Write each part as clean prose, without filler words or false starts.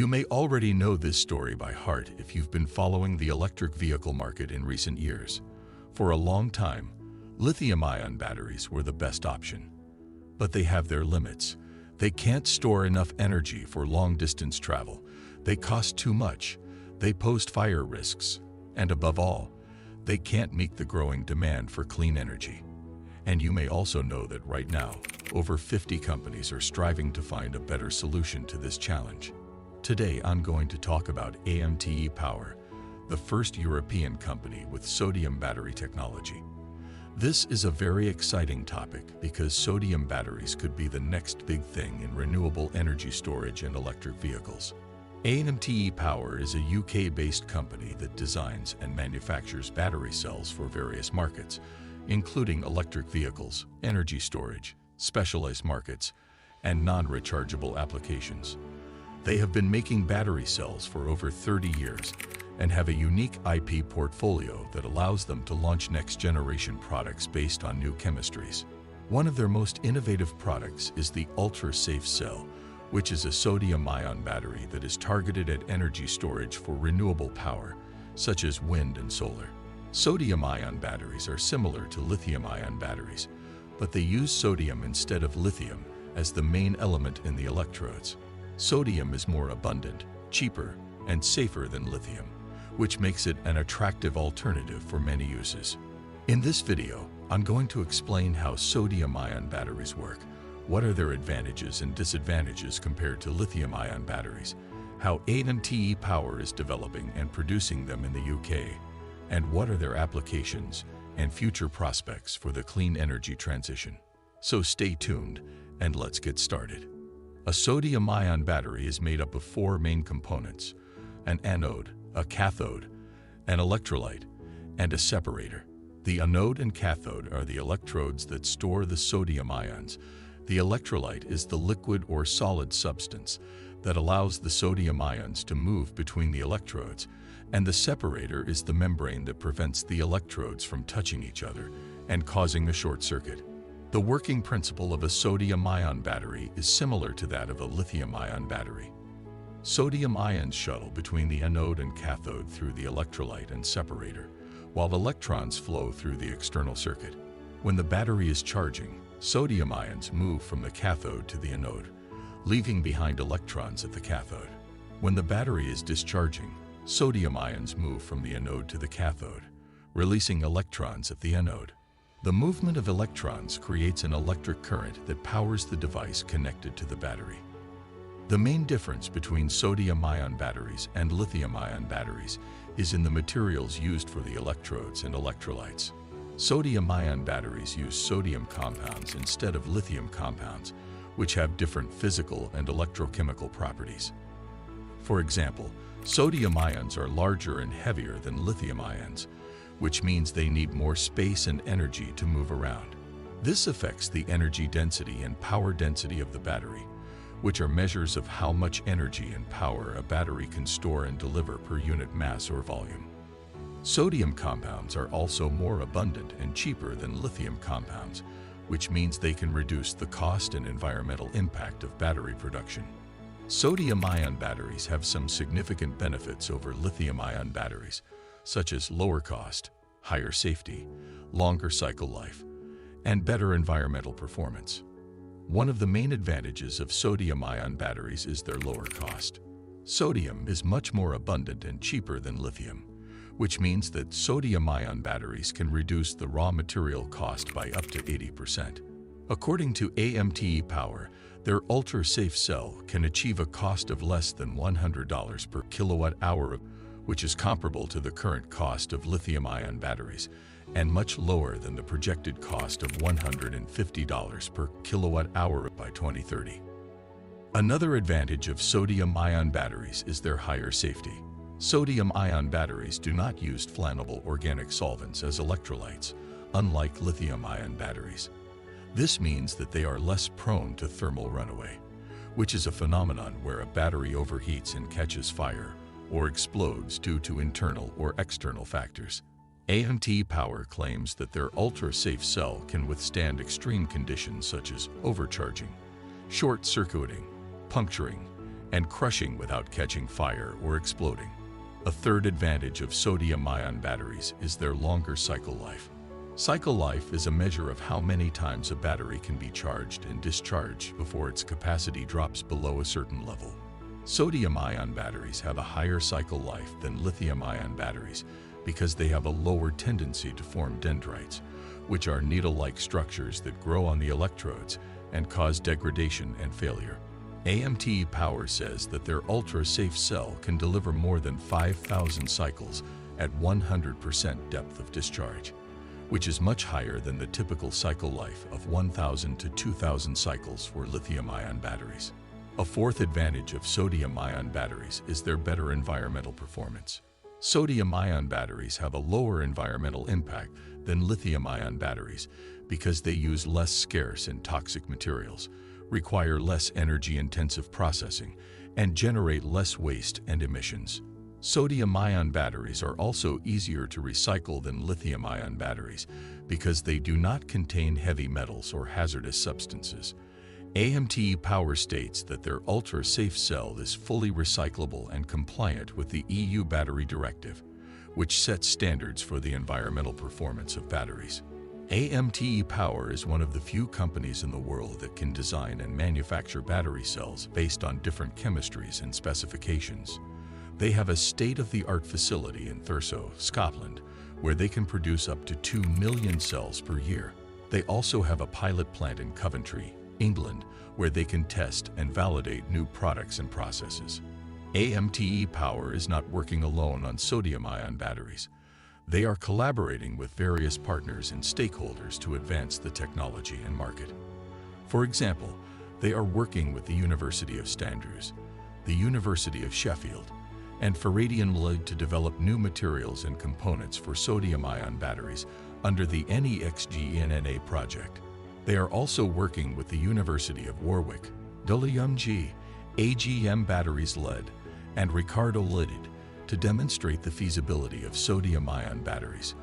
You may already know this story by heart if you've been following the electric vehicle market in recent years. For a long time, lithium-ion batteries were the best option. But they have their limits. They can't store enough energy for long-distance travel. They cost too much. They pose fire risks. And above all, they can't meet the growing demand for clean energy. And you may also know that right now, over 50 companies are striving to find a better solution to this challenge. Today, I'm going to talk about AMTE Power, the first European company with sodium battery technology. This is a very exciting topic because sodium batteries could be the next big thing in renewable energy storage and electric vehicles. AMTE Power is a UK-based company that designs and manufactures battery cells for various markets, including electric vehicles, energy storage, specialized markets, and non-rechargeable applications. They have been making battery cells for over 30 years and have a unique IP portfolio that allows them to launch next-generation products based on new chemistries. One of their most innovative products is the ultra-safe cell, which is a sodium-ion battery that is targeted at energy storage for renewable power, such as wind and solar. Sodium-ion batteries are similar to lithium-ion batteries, but they use sodium instead of lithium as the main element in the electrodes. Sodium is more abundant, cheaper, and safer than lithium, which makes it an attractive alternative for many uses. In this video, I'm going to explain how sodium-ion batteries work, what are their advantages and disadvantages compared to lithium-ion batteries, how AMTE Power is developing and producing them in the UK, and what are their applications and future prospects for the clean energy transition. So stay tuned and let's get started. A sodium-ion battery is made up of four main components: an anode, a cathode, an electrolyte, and a separator. The anode and cathode are the electrodes that store the sodium ions. The electrolyte is the liquid or solid substance that allows the sodium ions to move between the electrodes, and the separator is the membrane that prevents the electrodes from touching each other and causing a short circuit. The working principle of a sodium-ion battery is similar to that of a lithium-ion battery. Sodium ions shuttle between the anode and cathode through the electrolyte and separator, while electrons flow through the external circuit. When the battery is charging, sodium ions move from the cathode to the anode, leaving behind electrons at the cathode. When the battery is discharging, sodium ions move from the anode to the cathode, releasing electrons at the anode. The movement of electrons creates an electric current that powers the device connected to the battery. The main difference between sodium-ion batteries and lithium-ion batteries is in the materials used for the electrodes and electrolytes. Sodium-ion batteries use sodium compounds instead of lithium compounds, which have different physical and electrochemical properties. For example, sodium ions are larger and heavier than lithium ions, which means they need more space and energy to move around. This affects the energy density and power density of the battery, which are measures of how much energy and power a battery can store and deliver per unit mass or volume. Sodium compounds are also more abundant and cheaper than lithium compounds, which means they can reduce the cost and environmental impact of battery production. Sodium-ion batteries have some significant benefits over lithium-ion batteries, such as lower cost, higher safety, longer cycle life, and better environmental performance. One of the main advantages of sodium-ion batteries is their lower cost. Sodium is much more abundant and cheaper than lithium, which means that sodium-ion batteries can reduce the raw material cost by up to 80%. According to AMTE Power, their ultra-safe cell can achieve a cost of less than $100 per kilowatt-hour, which is comparable to the current cost of lithium-ion batteries and much lower than the projected cost of $150 per kilowatt-hour by 2030. Another advantage of sodium-ion batteries is their higher safety. Sodium-ion batteries do not use flammable organic solvents as electrolytes, unlike lithium-ion batteries. This means that they are less prone to thermal runaway, which is a phenomenon where a battery overheats and catches fire or explodes due to internal or external factors. AMTE Power claims that their ultra-safe cell can withstand extreme conditions such as overcharging, short-circuiting, puncturing, and crushing without catching fire or exploding. A third advantage of sodium-ion batteries is their longer cycle life. Cycle life is a measure of how many times a battery can be charged and discharged before its capacity drops below a certain level. Sodium-ion batteries have a higher cycle life than lithium-ion batteries because they have a lower tendency to form dendrites, which are needle-like structures that grow on the electrodes and cause degradation and failure. AMTE Power says that their ultra-safe cell can deliver more than 5,000 cycles at 100% depth of discharge, which is much higher than the typical cycle life of 1,000 to 2,000 cycles for lithium-ion batteries. A fourth advantage of sodium-ion batteries is their better environmental performance. Sodium-ion batteries have a lower environmental impact than lithium-ion batteries because they use less scarce and toxic materials, require less energy-intensive processing, and generate less waste and emissions. Sodium-ion batteries are also easier to recycle than lithium-ion batteries because they do not contain heavy metals or hazardous substances. AMTE Power states that their ultra-safe cell is fully recyclable and compliant with the EU Battery Directive, which sets standards for the environmental performance of batteries. AMTE Power is one of the few companies in the world that can design and manufacture battery cells based on different chemistries and specifications. They have a state-of-the-art facility in Thurso, Scotland, where they can produce up to 2 million cells per year. They also have a pilot plant in Coventry, England, where they can test and validate new products and processes. AMTE Power is not working alone on sodium-ion batteries. They are collaborating with various partners and stakeholders to advance the technology and market. For example, they are working with the University of St. the University of Sheffield, and Faradion Ltd to develop new materials and components for sodium-ion batteries under the NEXGNNA project. They are also working with the University of Warwick, WMG, AGM Batteries Ltd, and Ricardo Ltd to demonstrate the feasibility of sodium-ion batteries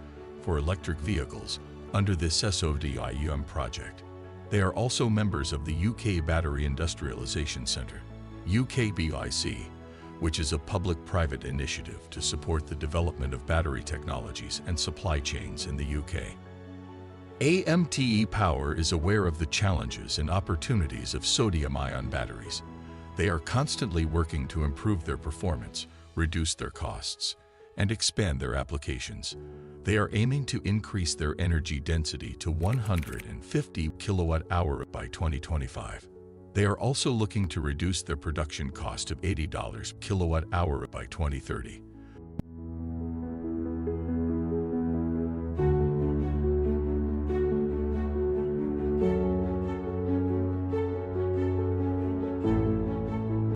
for electric vehicles under this SODIUM project. They are also members of the UK Battery Industrialisation Centre, UKBIC, which is a public-private initiative to support the development of battery technologies and supply chains in the UK. AMTE Power is aware of the challenges and opportunities of sodium-ion batteries. They are constantly working to improve their performance, reduce their costs, and expand their applications. They are aiming to increase their energy density to 150 kilowatt-hour by 2025. They are also looking to reduce their production cost of $80 kilowatt-hour by 2030.